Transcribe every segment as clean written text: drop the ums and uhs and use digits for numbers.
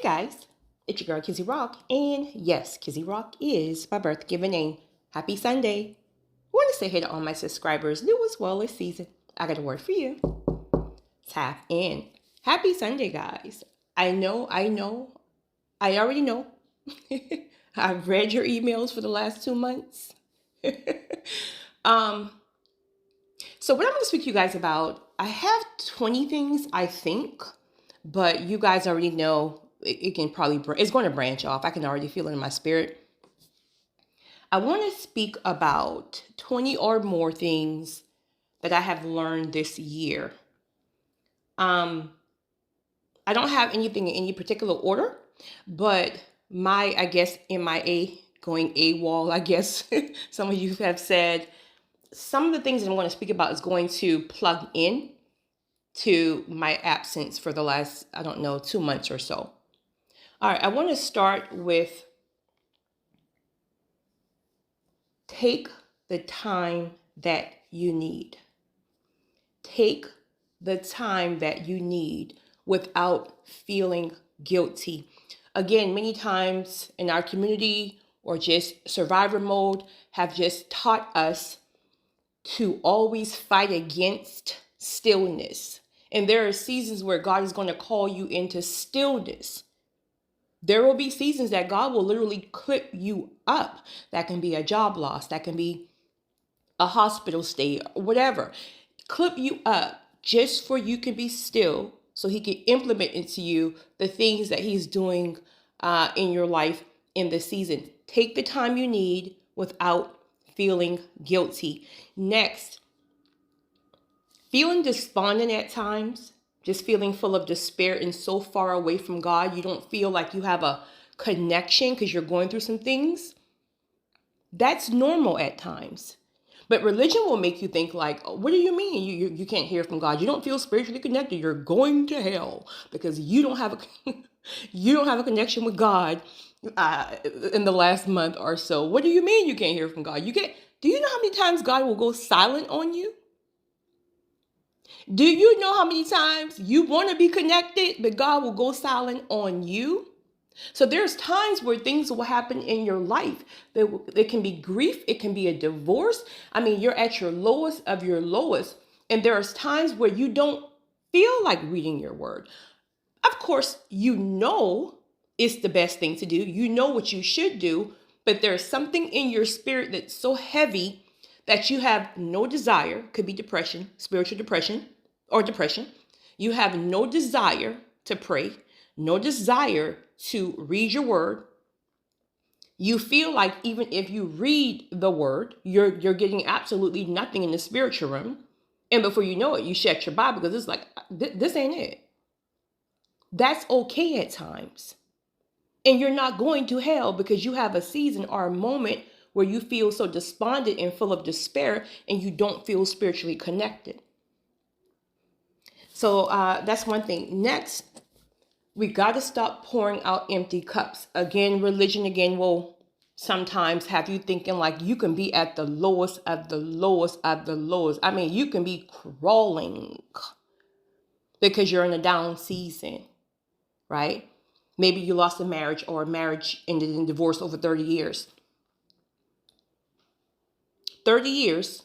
Hey guys, it's your girl Kizzy Rock, and yes, Kizzy Rock is my birth given name. Happy Sunday. I want to say hey to all my subscribers, new as well as season. I got a word for you. Tap in. Happy Sunday, guys. I already know. I've read your emails for the last 2 months. um, so what I'm going to speak to you guys about, I have 20 things I think, but you guys already know it can probably, it's going to branch off. I can already feel it in my spirit. I want to speak about 20 or more things that I have learned this year. I don't have anything in any particular order, but I guess MIA, going AWOL, I guess some of you have said, some of the things that I'm going to speak about is going to plug in to my absence for the last, 2 months or so. All right, I want to start with take the time that you need. Take the time that you need without feeling guilty. Again, many times in our community or just survivor mode have just taught us to always fight against stillness. And there are seasons where God is going to call you into stillness. There will be seasons that God will literally clip you up. That can be a job loss. That can be a hospital stay, whatever. Clip you up just for you can be still so he can implement into you the things that he's doing in your life in this season. Take the time you need without feeling guilty. Next, feeling despondent at times, just feeling full of despair and so far away from God, you don't feel like you have a connection because you're going through some things. That's normal at times. But religion will make you think like, oh, what do you mean you can't hear from God? You don't feel spiritually connected. You're going to hell because you don't have a connection with God in the last month or so. What do you mean you can't hear from God? Do you know how many times God will go silent on you? Do you know how many times you want to be connected, but God will go silent on you? So there's times where things will happen in your life. It can be grief. It can be a divorce. I mean, you're at your lowest of your lowest. And there's times where you don't feel like reading your word. Of course, you know it's the best thing to do. You know what you should do. But there's something in your spirit that's so heavy that you have no desire. Could be depression, spiritual depression, or depression. You have no desire to pray, no desire to read your word. You feel like even if you read the word, you're getting absolutely nothing in the spiritual realm. And before you know it, you shut your Bible because it's like, this ain't it. That's okay at times. And you're not going to hell because you have a season or a moment where you feel so despondent and full of despair and you don't feel spiritually connected. So that's one thing. Next, we got to stop pouring out empty cups. Again, religion will sometimes have you thinking like you can be at the lowest of the lowest of the lowest. I mean, you can be crawling because you're in a down season, right? Maybe you lost a marriage or a marriage ended in divorce over 30 years. 30 years.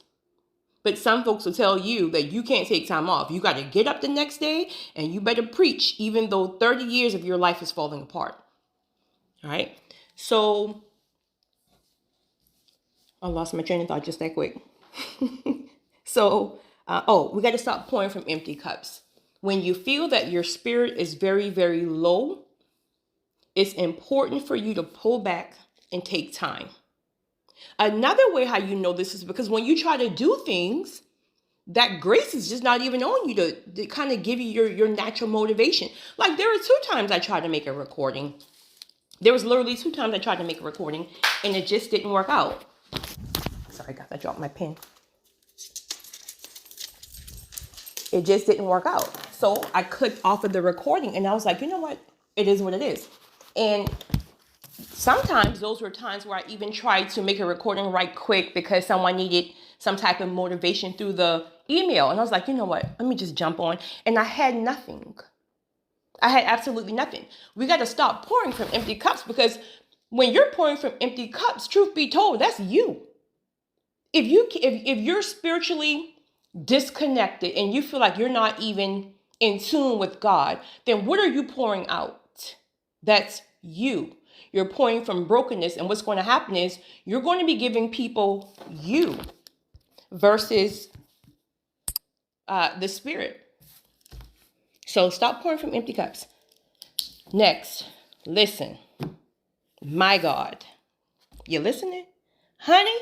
But some folks will tell you that you can't take time off. You got to get up the next day and you better preach, even though 30 years of your life is falling apart. All right. So I lost my train of thought just that quick. So, we got to stop pouring from empty cups. When you feel that your spirit is very, very low, it's important for you to pull back and take time. Another way how you know this is because when you try to do things, that grace is just not even on you to kind of give you your natural motivation. Like there were 2 times I tried to make a recording. There was literally 2 times I tried to make a recording and it just didn't work out. Sorry guys, I dropped my pen. It just didn't work out. So I clicked off of the recording and I was like, you know what? It is what it is. And sometimes those were times where I even tried to make a recording right quick because someone needed some type of motivation through the email. And I was like, you know what? Let me just jump on. And I had nothing. I had absolutely nothing. We got to stop pouring from empty cups, because when you're pouring from empty cups, truth be told, that's you. If you're spiritually disconnected and you feel like you're not even in tune with God, then what are you pouring out? That's you. You're pouring from brokenness, and what's going to happen is you're going to be giving people you versus the Spirit. So stop pouring from empty cups. Next, listen. My God. You listening? Honey,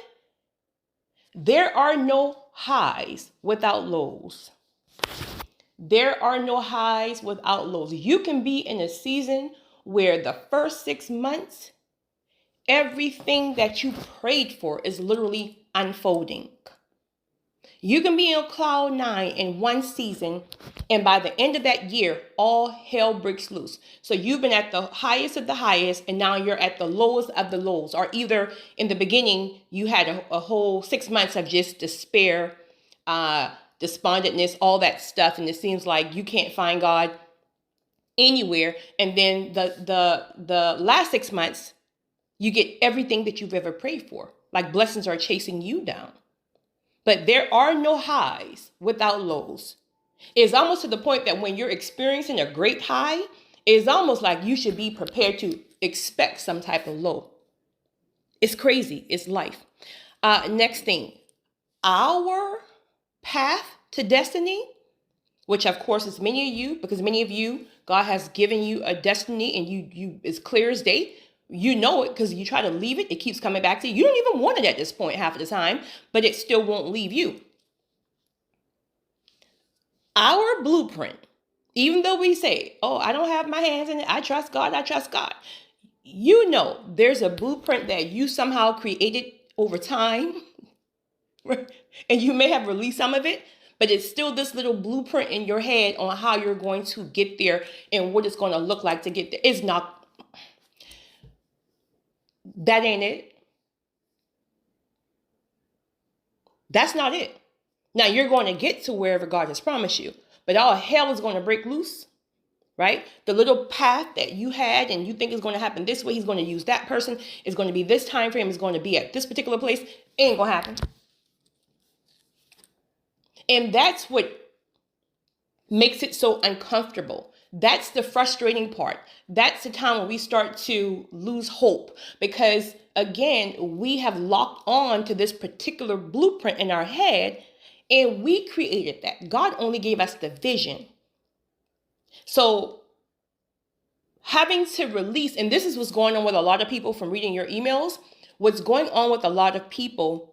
there are no highs without lows. There are no highs without lows. You can be in a season where the first 6 months, everything that you prayed for is literally unfolding. You can be in cloud 9 in one season, and by the end of that year, all hell breaks loose. So you've been at the highest of the highest, and now you're at the lowest of the lows. Or either in the beginning, you had a whole 6 months of just despair, despondentness, all that stuff, and it seems like you can't find God anywhere. And then the last 6 months, you get everything that you've ever prayed for. Like blessings are chasing you down. But there are no highs without lows. It's almost to the point that when you're experiencing a great high, it's almost like you should be prepared to expect some type of low. It's crazy. It's life. Next thing, our path to destiny, which of course is many of you, because many of you, God has given you a destiny, and you it's clear as day. You know it because you try to leave it. It keeps coming back to you. You don't even want it at this point half of the time, but it still won't leave you. Our blueprint, even though we say, oh, I don't have my hands in it, I trust God, I trust God. You know, there's a blueprint that you somehow created over time, and you may have released some of it, but it's still this little blueprint in your head on how you're going to get there and what it's going to look like to get there. It's not. That ain't it. That's not it. Now you're going to get to wherever God has promised you, but all hell is going to break loose, right? The little path that you had and you think is going to happen this way, he's going to use that person, is going to be this time frame, is going to be at this particular place, ain't going to happen. And that's what makes it so uncomfortable. That's the frustrating part. That's the time when we start to lose hope, because again, we have locked on to this particular blueprint in our head, and we created that. God only gave us the vision. So having to release, and this is what's going on with a lot of people from reading your emails, what's going on with a lot of people.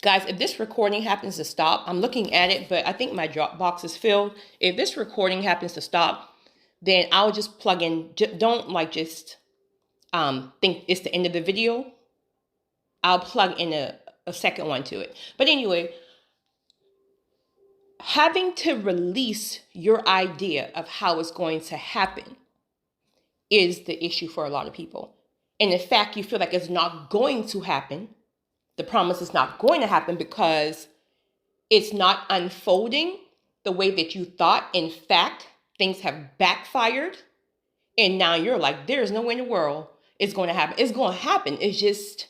Guys, if this recording happens to stop, I'm looking at it, but I think my Dropbox is filled. If this recording happens to stop, then I'll just plug in. Don't just think it's the end of the video. I'll plug in a second one to it. But anyway, having to release your idea of how it's going to happen is the issue for a lot of people. And in fact, you feel like it's not going to happen. The promise is not going to happen because it's not unfolding the way that you thought. In fact, things have backfired. And now you're like, there's no way in the world it's going to happen. It's going to happen. It's just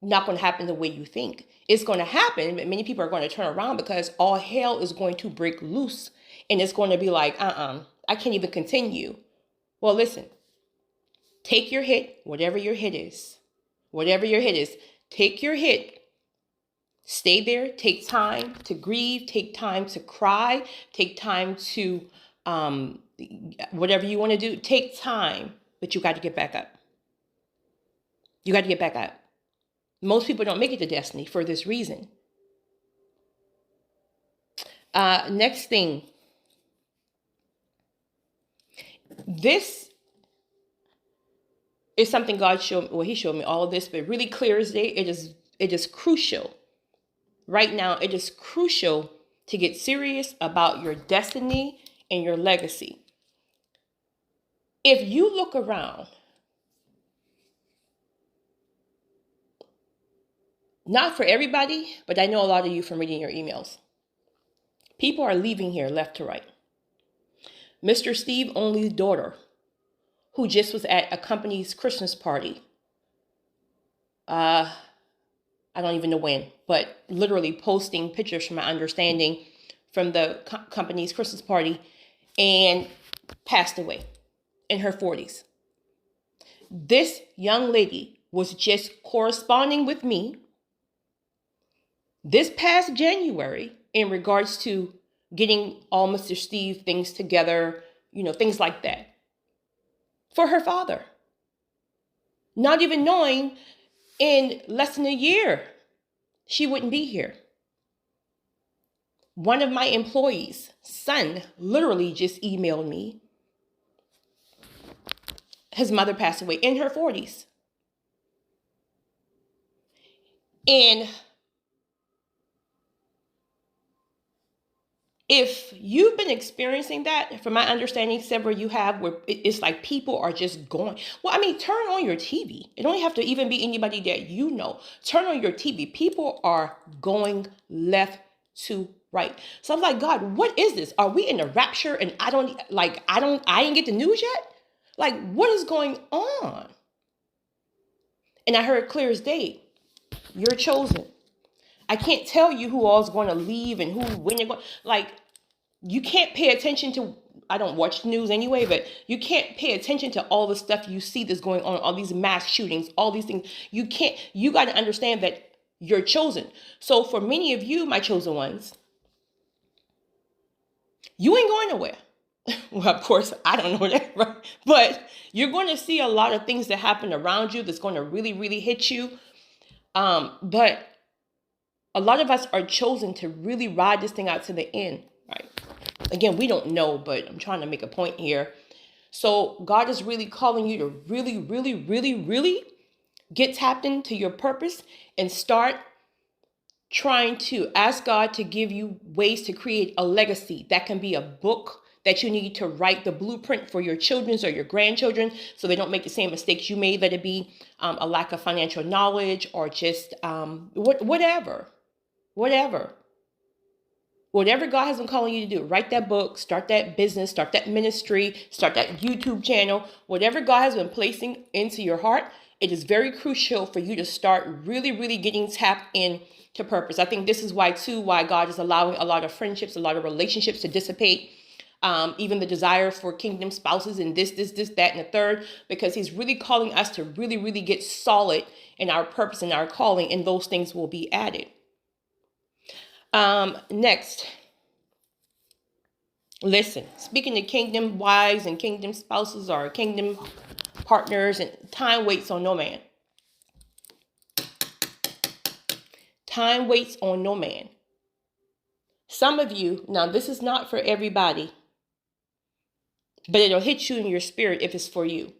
not going to happen the way you think. It's going to happen, but many people are going to turn around because all hell is going to break loose. And it's going to be like, I can't even continue. Well, listen, take your hit, whatever your hit is. Whatever your hit is, take your hit. Stay there. Take time to grieve. Take time to cry. Take time to whatever you want to do. Take time, but you got to get back up. You got to get back up. Most people don't make it to destiny for this reason. Next thing. This is something God showed me. Well, he showed me all of this, but really clear as day. It is crucial. Right now, it is crucial to get serious about your destiny and your legacy. If you look around, not for everybody, but I know a lot of you from reading your emails, people are leaving here left to right. Mr. Steve Only's daughter, who just was at a company's Christmas party. I don't even know when, but literally posting pictures from my understanding from the company's Christmas party, and passed away in her 40s. This young lady was just corresponding with me this past January in regards to getting all Mr. Steve things together, things like that, for her father. Not even knowing in less than a year she wouldn't be here. One of my employees' son literally just emailed me. His mother passed away in her 40s. And if you've been experiencing that, from my understanding, several you have, where it's like people are just going, turn on your TV. It don't have to even be anybody that you know. Turn on your TV. People are going left to right. So I'm like, God, what is this? Are we in a rapture? And I ain't get the news yet. Like, what is going on? And I heard clear as day, you're chosen. I can't tell you who all is going to leave and when they're going. Like, you can't pay attention to, I don't watch the news anyway, but you can't pay attention to all the stuff you see that's going on, all these mass shootings, all these things. You got to understand that you're chosen. So for many of you, my chosen ones, you ain't going nowhere. Well, of course, I don't know that, right? But you're going to see a lot of things that happen around you that's going to really, really hit you. But a lot of us are chosen to really ride this thing out to the end, right? Again, we don't know, but I'm trying to make a point here. So God is really calling you to really, really, really, really get tapped into your purpose and start trying to ask God to give you ways to create a legacy. That can be a book that you need to write the blueprint for your children's or your grandchildren so they don't make the same mistakes you made. Let it be a lack of financial knowledge or just whatever God has been calling you to do. Write that book, start that business, start that ministry, start that YouTube channel. Whatever God has been placing into your heart, it is very crucial for you to start really, really getting tapped into purpose. I think this is why God is allowing a lot of friendships, a lot of relationships to dissipate. Even the desire for kingdom spouses and this, that, and the third, because he's really calling us to really, really get solid in our purpose and our calling, and those things will be added. Next, listen, speaking to kingdom wives and kingdom spouses or kingdom partners, and time waits on no man. Time waits on no man. Some of you, now this is not for everybody, but it'll hit you in your spirit if it's for you.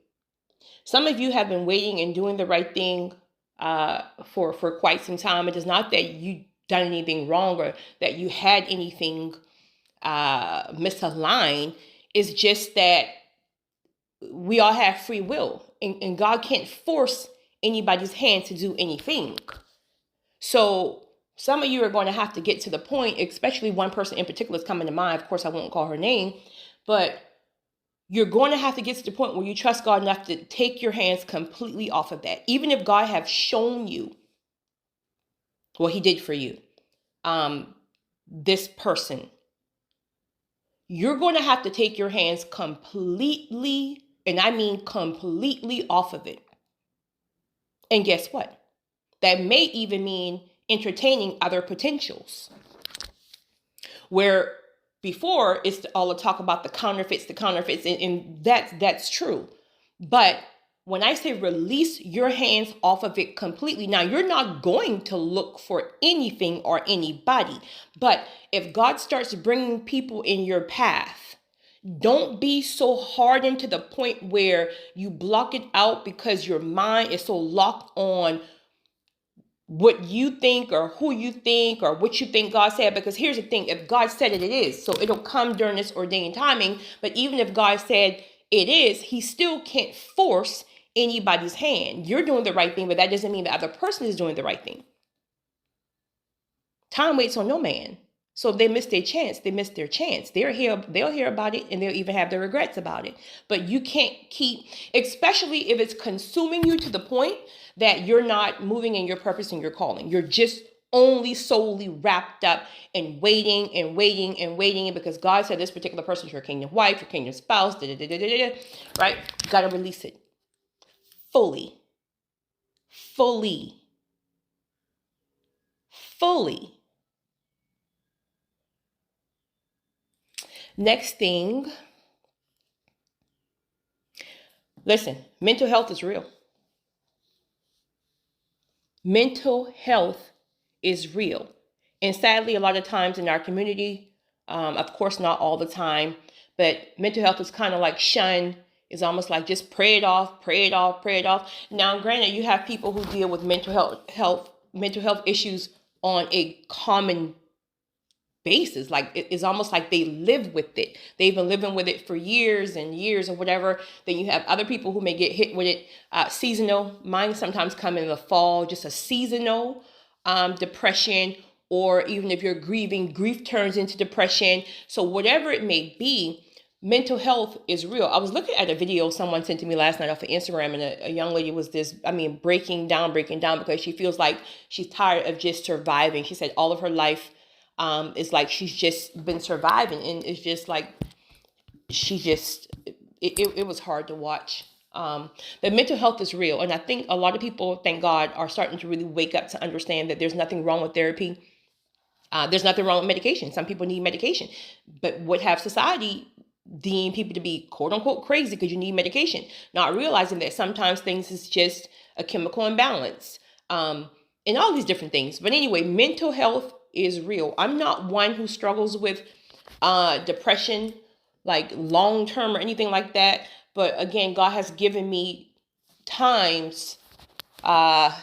Some of you have been waiting and doing the right thing for quite some time. It is not that you done anything wrong or that you had anything misaligned. It's just that we all have free will, and God can't force anybody's hand to do anything. So some of you are going to have to get to the point, especially one person in particular is coming to mind. Of course, I won't call her name, but you're going to have to get to the point where you trust God enough to take your hands completely off of that. Even if God have shown you what he did for you, this person, you're going to have to take your hands completely, and I mean completely, off of it. And guess what? That may even mean entertaining other potentials. Where before it's all the talk about the counterfeits, and that's true. But when I say release your hands off of it completely, now you're not going to look for anything or anybody. But if God starts bringing people in your path, don't be so hardened to the point where you block it out because your mind is so locked on what you think or who you think or what you think God said. Because here's the thing, if God said it, it is. So it'll come during this ordained timing. But even if God said it is, he still can't force anybody's hand. You're doing the right thing, but that doesn't mean the other person is doing the right thing. Time waits on no man. So if they miss their chance, they miss their chance. They'll hear about it, and they'll even have their regrets about it. But you can't keep, especially if it's consuming you to the point that you're not moving in your purpose and your calling. You're just only solely wrapped up in waiting and waiting and waiting. And because God said this particular person is your kingdom wife, your kingdom spouse, right? You got to release it fully, fully, fully. Next thing, listen, mental health is real. Mental health is real. And sadly, a lot of times in our community, of course, not all the time, but mental health is kind of like shunned. It's almost like just pray it off, pray it off, pray it off. Now, granted, you have people who deal with mental health issues on a common basis. Like it's almost like they live with it. They've been living with it for years and years or whatever. Then you have other people who may get hit with it seasonal. Mine sometimes come in the fall, just a seasonal depression, or even if you're grieving, grief turns into depression. So whatever it may be, mental health is real. I was looking at a video someone sent to me last night off of Instagram, and a young lady was breaking down because she feels like she's tired of just surviving. She said all of her life it's like she's just been surviving, and it's just like it was hard to watch. But mental health is real, and I think a lot of people, thank God, are starting to really wake up to understand that there's nothing wrong with therapy. There's nothing wrong with medication. Some people need medication, but what have society deem people to be quote unquote crazy because you need medication, not realizing that sometimes things is just a chemical imbalance, and all these different things. But anyway, mental health is real. I'm not one who struggles with depression, like long term or anything like that. But again, God has given me times,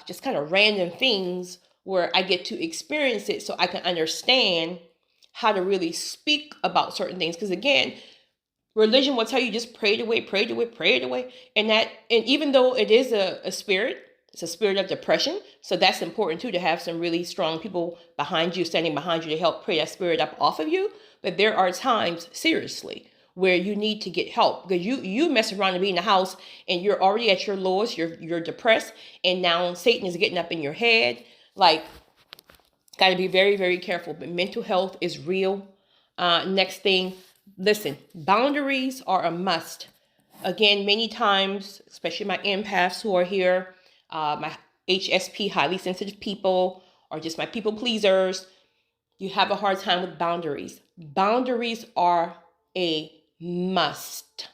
just kind of random things where I get to experience it so I can understand how to really speak about certain things. Because again, religion will tell you just pray it away, pray it away, pray it away. And even though it is a spirit, it's a spirit of depression. So that's important too, to have some really strong people behind you, standing behind you to help pray that spirit up off of you. But there are times, seriously, where you need to get help, because you mess around and be in the house and you're already at your lowest, you're depressed, and now Satan is getting up in your head. Like, got to be very, very careful. But mental health is real. Next thing, listen, boundaries are a must. Again, many times, especially my empaths who are here, my HSP, highly sensitive people, or just my people pleasers, you have a hard time with boundaries. Boundaries are a must.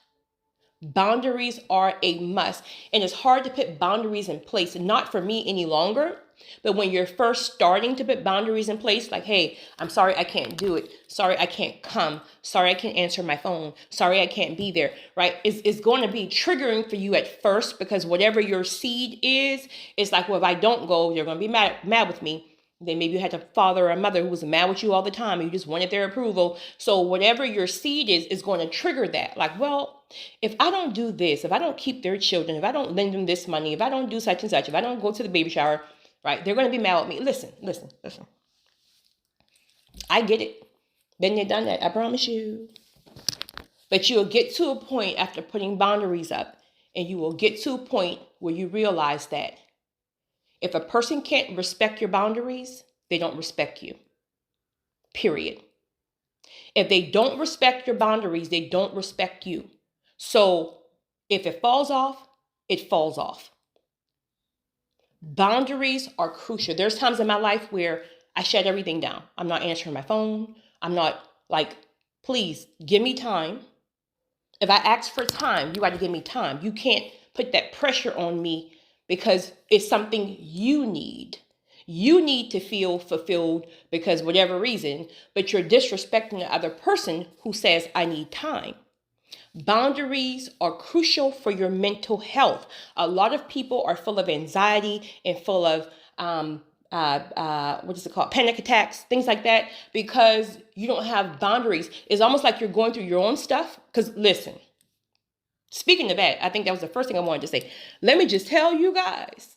Boundaries are a must. And it's hard to put boundaries in place, and not for me any longer. But when you're first starting to put boundaries in place, like, hey, I'm sorry, I can't do it. Sorry, I can't come. Sorry, I can't answer my phone. Sorry, I can't be there, right? It's going to be triggering for you at first, because whatever your seed is, it's like, well, if I don't go, you're going to be mad with me. Then maybe you had a father or a mother who was mad with you all the time, and you just wanted their approval. So whatever your seed is going to trigger that. Like, well, if I don't do this, if I don't keep their children, if I don't lend them this money, if I don't do such and such, if I don't go to the baby shower, right, they're going to be mad at me. Listen. I get it. Been there, done that. I promise you. But you'll get to a point after putting boundaries up, and you will get to a point where you realize that if a person can't respect your boundaries, they don't respect you. Period. If they don't respect your boundaries, they don't respect you. So if it falls off, it falls off. Boundaries are crucial. There's times in my life where I shut everything down. I'm not answering my phone. I'm not like, please give me time. If I ask for time, you got to give me time. You can't put that pressure on me because it's something you need. You need to feel fulfilled because whatever reason, but you're disrespecting the other person who says, I need time. Boundaries are crucial for your mental health. A lot of people are full of anxiety and full of what is it called? Panic attacks, things like that, because you don't have boundaries. It's almost like you're going through your own stuff. Because listen, speaking of that, I think that was the first thing I wanted to say. Let me just tell you guys,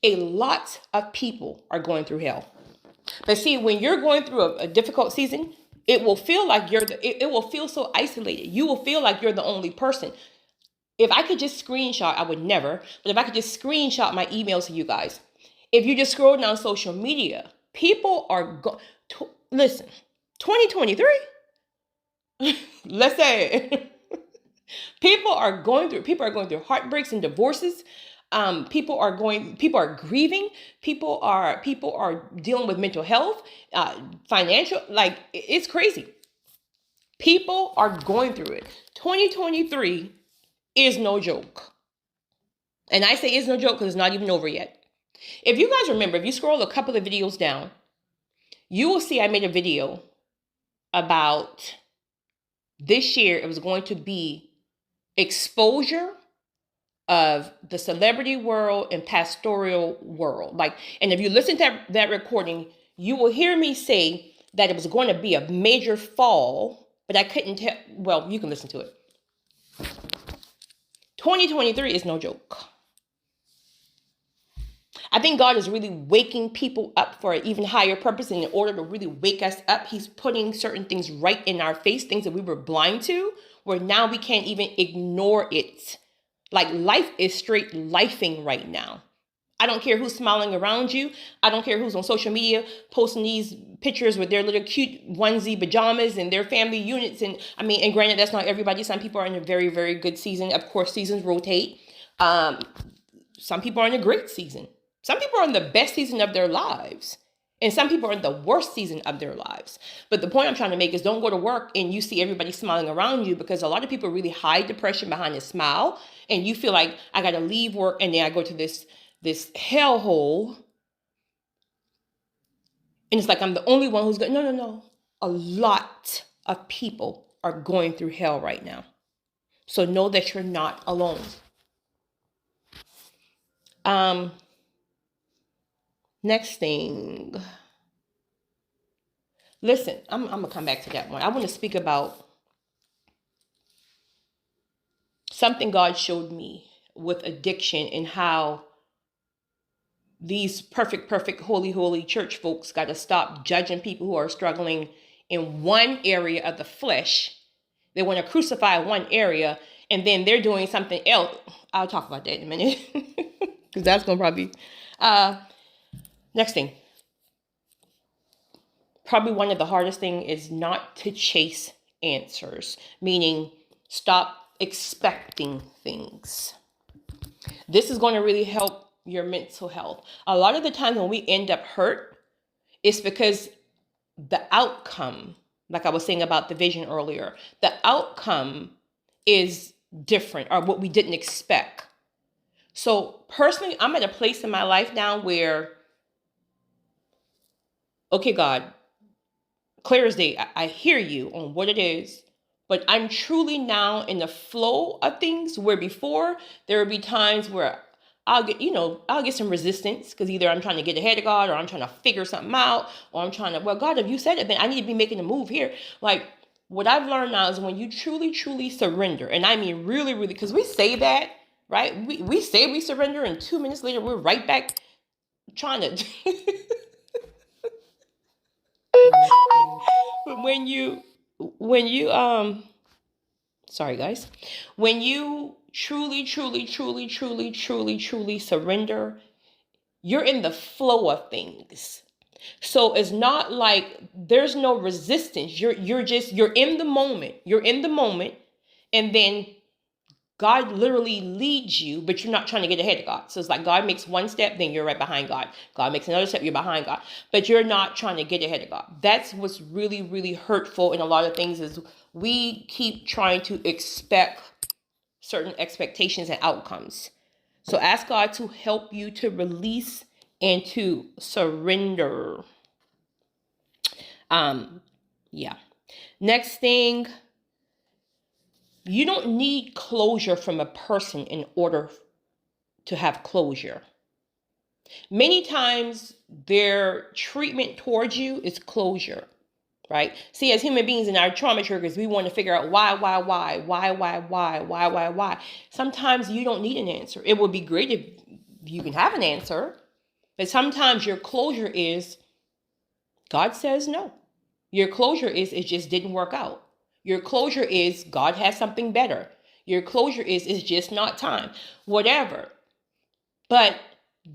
a lot of people are going through hell. But see, when you're going through a difficult season, it will feel like it will feel so isolated. You will feel like you're the only person. If I could just screenshot, I would never, but if I could just screenshot my emails to you guys, if you just scroll down social media, people are listen, 2023, let's say people are going through heartbreaks and divorces. People are grieving. People are dealing with mental health, financial, like it's crazy. People are going through it. 2023 is no joke. And I say it's no joke because it's not even over yet. If you guys remember, if you scroll a couple of videos down, you will see I made a video about this year. It was going to be exposure of the celebrity world and pastoral world. Like, and if you listen to that recording, you will hear me say that it was going to be a major fall, but I couldn't tell. Well, you can listen to it. 2023 is no joke. I think God is really waking people up for an even higher purpose. And in order to really wake us up, he's putting certain things right in our face, things that we were blind to, where now we can't even ignore it. Like life is straight lifing right now. I don't care who's smiling around you. I don't care who's on social media posting these pictures with their little cute onesie pajamas and their family units. And I mean, and granted, that's not everybody. Some people are in a very, very good season. Of course, seasons rotate. Some people are in a great season. Some people are in the best season of their lives. And some people are in the worst season of their lives. But the point I'm trying to make is don't go to work and you see everybody smiling around you, because a lot of people really hide depression behind a smile. And you feel like I got to leave work and then I go to this hellhole. And it's like I'm the only one who's going. No. A lot of people are going through hell right now. So know that you're not alone. Next thing. Listen, I'm going to come back to that one. I want to speak about something God showed me with addiction and how these perfect, holy church folks got to stop judging people who are struggling in one area of the flesh. They want to crucify one area and then they're doing something else. I'll talk about that in a minute because that's going to probably next thing. Probably one of the hardest thing is not to chase answers, meaning stop expecting things. This is going to really help your mental health. A lot of the times when we end up hurt, it's because the outcome, like I was saying about the vision earlier, the outcome is different or what we didn't expect. So personally, I'm at a place in my life now where, okay, God, clear as day, I hear you on what it is, but I'm truly now in the flow of things where before there would be times where I'll get some resistance because either I'm trying to get ahead of God or I'm trying to figure something out or I'm trying to, well, God, if you said it, then I need to be making a move here. Like what I've learned now is when you truly, truly surrender, and I mean really, really, because we say that, right? We say we surrender and 2 minutes later, we're right back trying to... when you sorry guys, when you truly surrender, you're in the flow of things. So it's not like there's no resistance. You're in the moment, and then God literally leads you, but you're not trying to get ahead of God. So it's like God makes one step, then you're right behind God. God makes another step, you're behind God. But you're not trying to get ahead of God. That's what's really, really hurtful in a lot of things is we keep trying to expect certain expectations and outcomes. So ask God to help you to release and to surrender. Yeah. Next thing. You don't need closure from a person in order to have closure. Many times their treatment towards you is closure, right? See, as human beings in our trauma triggers, we want to figure out why. Sometimes you don't need an answer. It would be great if you can have an answer, but sometimes your closure is God says no. Your closure is it just didn't work out. Your closure is God has something better. Your closure is it's just not time. Whatever. But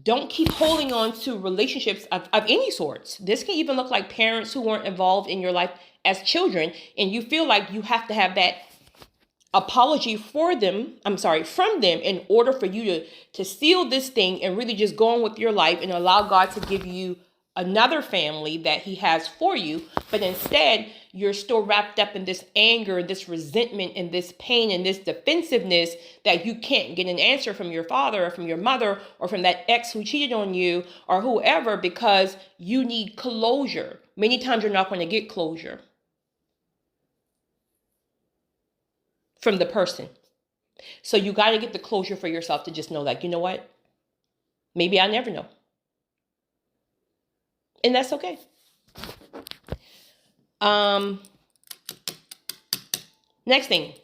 don't keep holding on to relationships of any sorts. This can even look like parents who weren't involved in your life as children, and you feel like you have to have that apology from them in order for you to seal this thing and really just go on with your life and allow God to give you another family that he has for you. But instead, you're still wrapped up in this anger, this resentment, and this pain and this defensiveness that you can't get an answer from your father or from your mother or from that ex who cheated on you or whoever, because you need closure. Many times you're not going to get closure from the person. So you got to get the closure for yourself to just know, like, you know what? Maybe I'll never know. And that's okay. Next thing.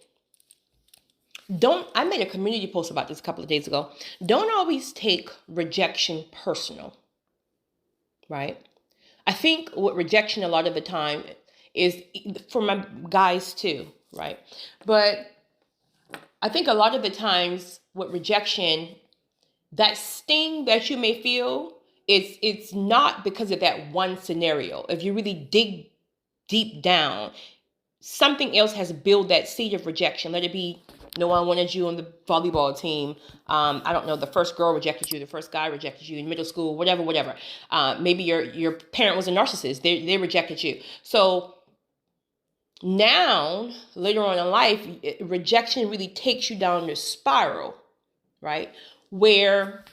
I made a community post about this a couple of days ago. Don't always take rejection personal, right? I think what rejection a lot of the time is for my guys too, right? But I think a lot of the times with rejection, that sting that you may feel, it's not because of that one scenario. If you really dig deep down, something else has built that seed of rejection. Let it be no one wanted you on the volleyball team. I don't know, the first girl rejected you, the first guy rejected you in middle school, whatever. Maybe your parent was a narcissist. They rejected you. So now, later on in life, rejection really takes you down this spiral, right? Where,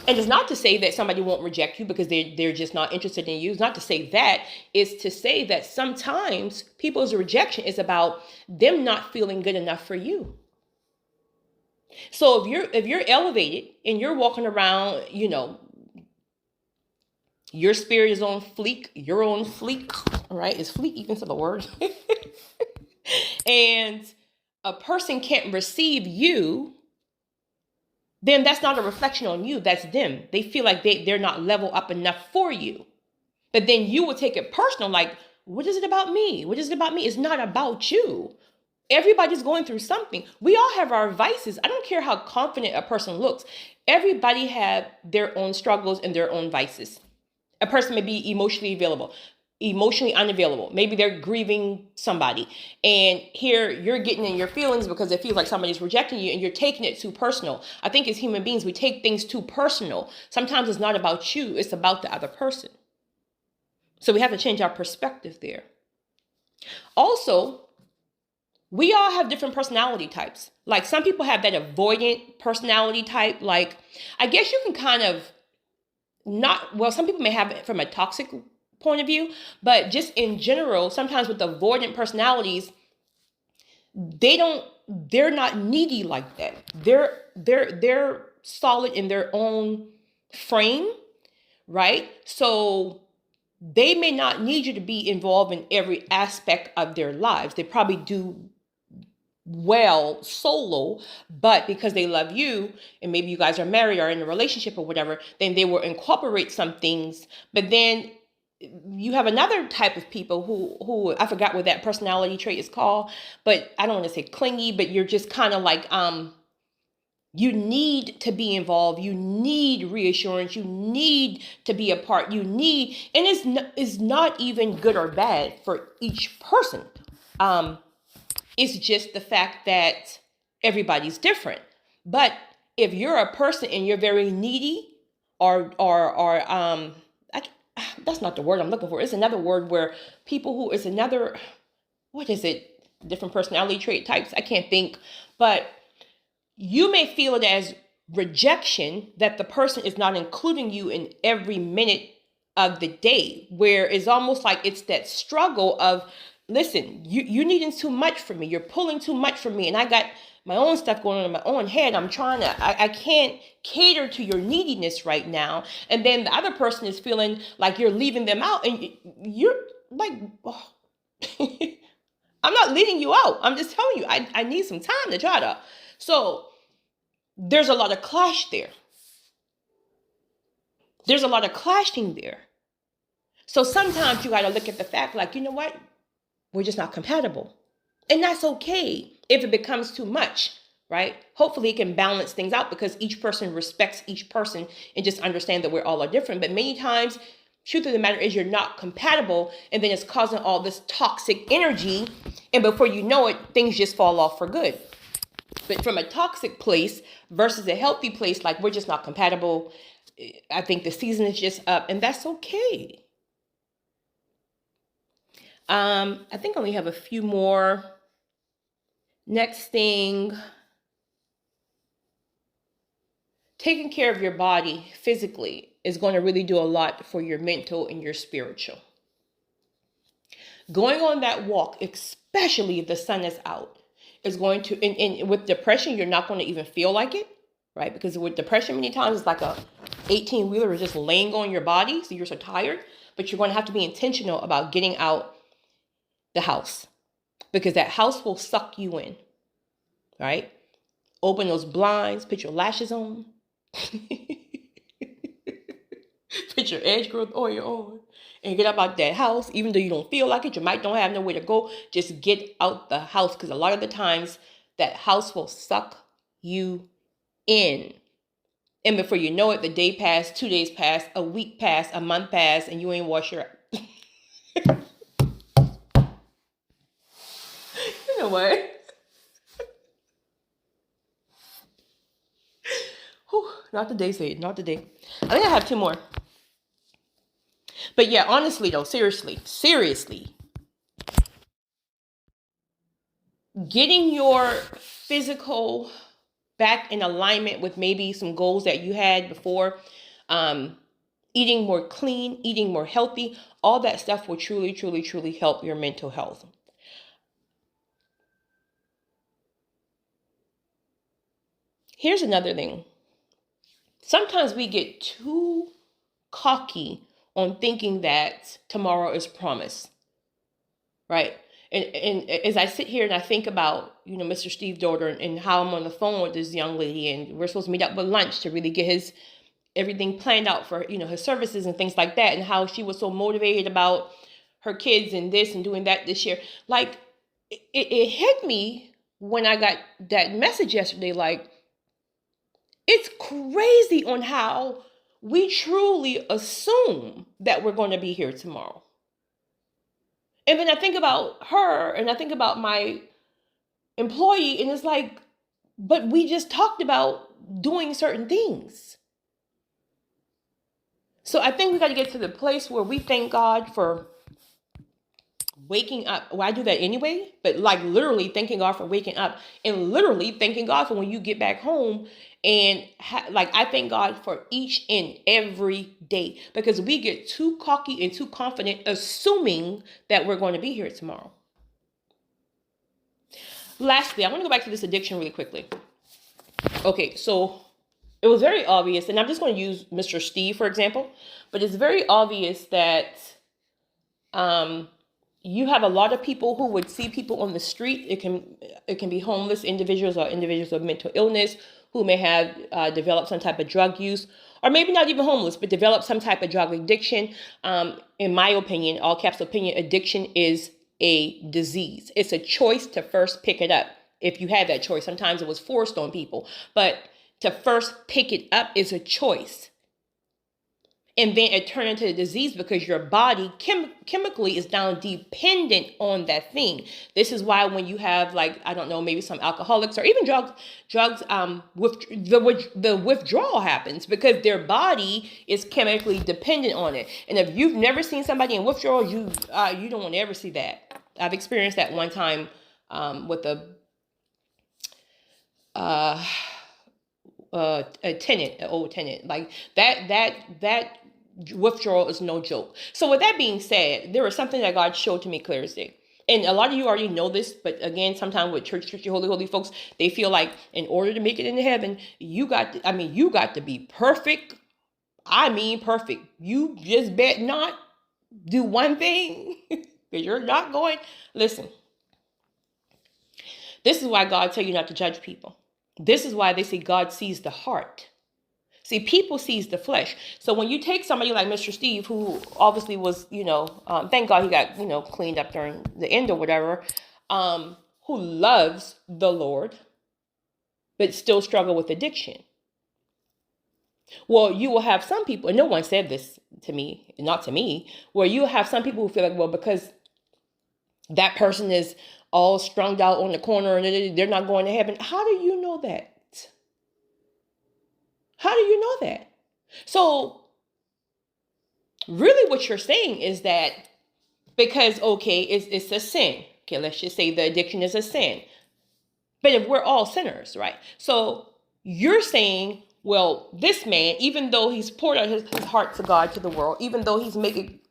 and it's not to say that somebody won't reject you because they're just not interested in you. It's not to say that. It's to say that sometimes people's rejection is about them not feeling good enough for you. So if you're elevated and you're walking around, your spirit is on fleek, you're on fleek, right? Is fleek even still a word? And a person can't receive you, then that's not a reflection on you. That's them. They feel like they're not level up enough for you. But then you will take it personal, like, what is it about me? What is it about me? It's not about you. Everybody's going through something. We all have our vices. I don't care how confident a person looks. Everybody have their own struggles and their own vices. A person may be emotionally unavailable. Maybe they're grieving somebody. And here you're getting in your feelings because it feels like somebody's rejecting you and you're taking it too personal. I think as human beings, we take things too personal. Sometimes it's not about you, it's about the other person. So we have to change our perspective there. Also, we all have different personality types. Like some people have that avoidant personality type. Like, I guess you can kind of some people may have it from a toxic point of view, but just in general, sometimes with avoidant personalities, they're not needy like that. They're solid in their own frame, right? So they may not need you to be involved in every aspect of their lives. They probably do well solo, but because they love you and maybe you guys are married or in a relationship or whatever, then they will incorporate some things. But then you have another type of people who I forgot what that personality trait is called, but I don't want to say clingy, but you're just kind of like you need to be involved, you need reassurance, you need to be a part, and it's not even good or bad for each person. It's just the fact that everybody's different. But if you're a person and you're very needy or that's not the word I'm looking for. It's another word where what is it? Different personality trait types. I can't think. But you may feel it as rejection that the person is not including you in every minute of the day, where it's almost like it's that struggle of, listen, you're needing too much from me. You're pulling too much from me. And I got my own stuff going on in my own head. I can't cater to your neediness right now. And then the other person is feeling like you're leaving them out. And you're like, oh. I'm not leaving you out. I'm just telling you, I need some time to try to. So there's a lot of clash there. There's a lot of clashing there. So sometimes you got to look at the fact like, you know what? We're just not compatible. And that's okay if it becomes too much, right? Hopefully it can balance things out because each person respects each person and just understand that we're all are different. But many times, truth of the matter is you're not compatible, and then it's causing all this toxic energy. And before you know it, things just fall off for good. But from a toxic place versus a healthy place, like we're just not compatible. I think the season is just up, and that's okay. I think I only have a few more. Next thing, taking care of your body physically is going to really do a lot for your mental and your spiritual. Going on that walk, especially if the sun is out, is going to, and with depression, you're not going to even feel like it, right? Because with depression, many times it's like a 18-wheeler is just laying on your body, so you're so tired, but you're going to have to be intentional about getting out the house because that house will suck you in, right? Open those blinds, put your lashes on, put your edge growth oil on, and get up out that house. Even though you don't feel like it, you might don't have nowhere to go, just get out the house because a lot of the times that house will suck you in. And before you know it, the day passed, 2 days passed, a week passed, a month passed, and you ain't wash your You know what? Whew, not today, Sage. Not today. I think I have 2 more. But yeah, honestly though, seriously, getting your physical back in alignment with maybe some goals that you had before, eating more clean, eating more healthy, all that stuff will truly, truly, truly help your mental health. Here's another thing. Sometimes we get too cocky on thinking that tomorrow is promised, right? And as I sit here and I think about, Mr. Steve Daughter and how I'm on the phone with this young lady and we're supposed to meet up with lunch to really get his everything planned out for, his services and things like that, and how she was so motivated about her kids and this and doing that this year. Like, it hit me when I got that message yesterday. Like, it's crazy on how we truly assume that we're going to be here tomorrow. And then I think about her and I think about my employee, and it's like, but we just talked about doing certain things. So I think we got to get to the place where we thank God for waking up. Well, I do that anyway, but like literally thanking God for waking up and literally thanking God for when you get back home. And like, I thank God for each and every day, because we get too cocky and too confident assuming that we're going to be here tomorrow. Lastly, I want to go back to this addiction really quickly. Okay, so it was very obvious, and I'm just going to use Mr. Steve, for example, but it's very obvious that you have a lot of people who would see people on the street. It can be homeless individuals or individuals with mental illness who may have developed some type of drug use, or maybe not even homeless, but developed some type of drug addiction. In my opinion, all caps opinion, addiction is a disease. It's a choice to first pick it up. If you had that choice, sometimes it was forced on people, but to first pick it up is a choice. And then it turned into a disease because your body chemically is now dependent on that thing. This is why when you have, like, I don't know, maybe some alcoholics or even drugs, with the withdrawal happens because their body is chemically dependent on it. And if you've never seen somebody in withdrawal, you don't want to ever see that. I've experienced that one time with a tenant, an old tenant, like that withdrawal is no joke. So with that being said, there was something that God showed to me clear as day. And a lot of you already know this, but again, sometimes with churchy, holy folks, they feel like in order to make it into heaven, you got to be perfect. I mean, perfect. You just bet not do one thing because you're not going. Listen, this is why God tell you not to judge people. This is why they say God sees the heart. See, people sees the flesh. So when you take somebody like Mr. Steve, who obviously was, thank God he got, cleaned up during the end or whatever, who loves the Lord, but still struggle with addiction. Well, you will have some people, and no one said this to me, not to me, where you have some people who feel like, well, because that person is all strung out on the corner and they're not going to heaven. How do you know that? How do you know that? So really what you're saying is that because, okay, it's a sin. Okay, let's just say the addiction is a sin. But if we're all sinners, right? So you're saying, well, this man, even though he's poured out his heart to God, to the world, even though he's making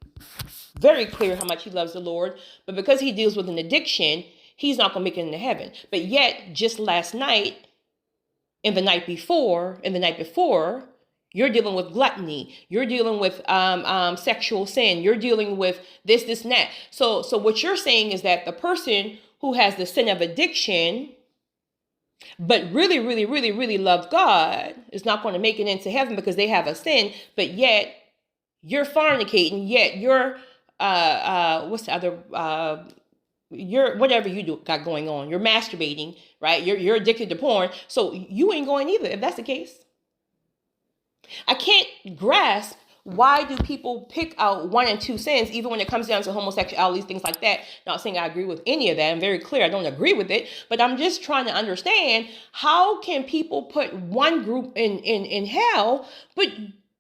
very clear how much he loves the Lord, but because he deals with an addiction, he's not going to make it into heaven. But yet, just last night, and the night before, you're dealing with gluttony. You're dealing with sexual sin. You're dealing with this, and that. So what you're saying is that the person who has the sin of addiction, but really, really, really, really love God, is not going to make it into heaven because they have a sin. But yet you're fornicating. Yet you're what's the other? You're whatever you got going on. You're masturbating, right? You're addicted to porn. So you ain't going either. If that's the case, I can't grasp why do people pick out one and two sins, even when it comes down to homosexuality, things like that. Not saying I agree with any of that. I'm very clear. I don't agree with it, but I'm just trying to understand how can people put one group in hell, but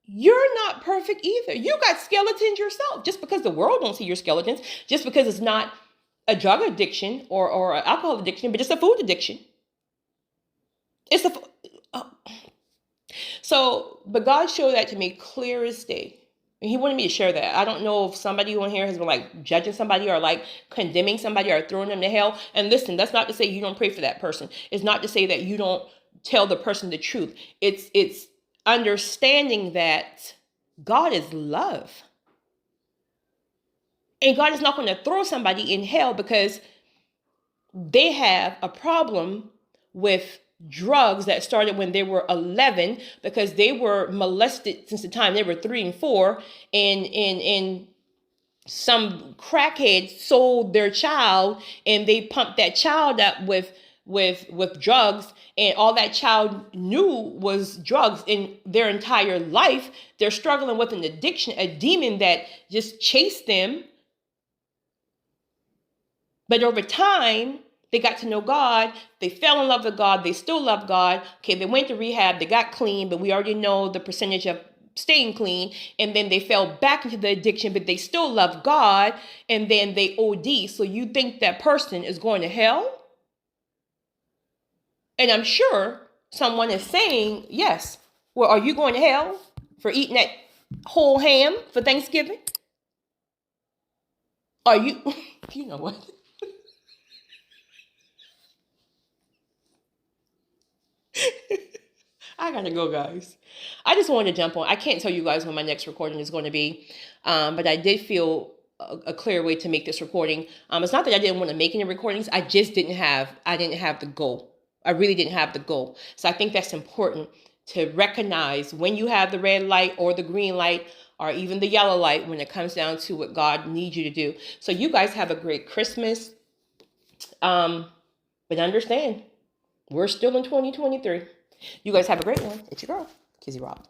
you're not perfect either. You got skeletons yourself. Just because the world don't see your skeletons, just because it's not a drug addiction or an alcohol addiction, but it's a food addiction. It's a but God showed that to me clear as day. And he wanted me to share that. I don't know if somebody on here has been like judging somebody or like condemning somebody or throwing them to hell. And listen, that's not to say you don't pray for that person. It's not to say that you don't tell the person the truth. It's understanding that God is love. And God is not going to throw somebody in hell because they have a problem with drugs that started when they were 11, because they were molested since the time they were 3 and 4, and some crackhead sold their child and they pumped that child up with drugs, and all that child knew was drugs. In their entire life they're struggling with an addiction, a demon that just chased them. But over time, they got to know God. They fell in love with God. They still love God. Okay, they went to rehab. They got clean, but we already know the percentage of staying clean. And then they fell back into the addiction, but they still love God. And then they OD. So you think that person is going to hell? And I'm sure someone is saying, yes. Well, are you going to hell for eating that whole ham for Thanksgiving? Are you, you know what? I gotta go, guys. I just wanted to jump on. I can't tell you guys when my next recording is going to be, but I did feel a clear way to make this recording. It's not that I didn't want to make any recordings. I just didn't have the goal. I really didn't have the goal. So I think that's important to recognize when you have the red light or the green light or even the yellow light when it comes down to what God needs you to do. So you guys have a great Christmas. But understand, we're still in 2023. You guys have a great one. It's your girl, Kizzy Rob.